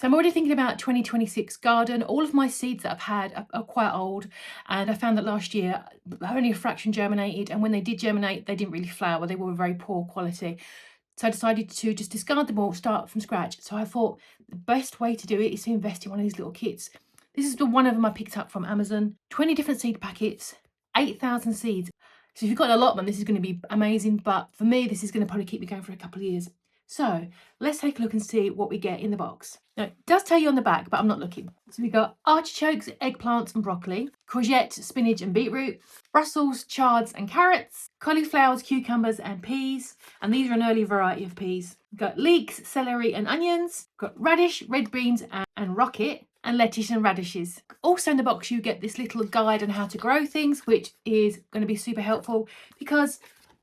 So I'm already thinking about 2026 garden. All of my seeds that I've had are quite old, and I found that last year only a fraction germinated, and when they did germinate, they didn't really flower. They were very poor quality. So I decided to just discard them all, start from scratch. So I thought the best way to do it is to invest in one of these little kits. This is the one of them I picked up from Amazon. 20 different seed packets, 8,000 seeds. So if you've got an allotment, this is going to be amazing. But for me, this is going to probably keep me going for a couple of years. So let's take a look and see what we get in the box. Now, it does tell you on the back, but I'm not looking. So we've got artichokes, eggplants and broccoli, courgette, spinach and beetroot, Brussels, chards and carrots, cauliflowers, cucumbers and peas. And these are an early variety of peas. We've got leeks, celery and onions. We've got radish, red beans and rocket, and lettuce and radishes. Also in the box you get this little guide on how to grow things, which is going to be super helpful because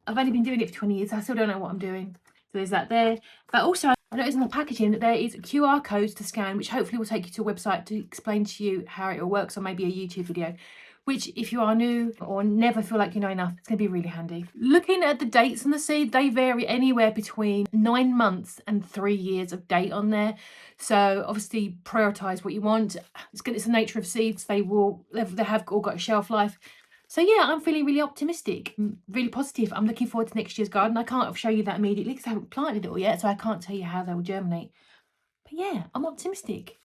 I've only been doing it for 20 years. I still don't know what I'm doing. So there's that there. But also I noticed in the packaging that there is QR codes to scan, which hopefully will take you to a website to explain to you how it all works, or maybe a YouTube video, which if you are new or never feel like you know enough, it's going to be really handy. Looking at the dates on the seed, they vary anywhere between 9 months and 3 years of date on there. So obviously prioritize what you want. It's good. It's the nature of seeds. They have all got a shelf life. So yeah, I'm feeling really optimistic, really positive. I'm looking forward to next year's garden. I can't show you that immediately because I haven't planted it all yet, so I can't tell you how they will germinate. But yeah, I'm optimistic.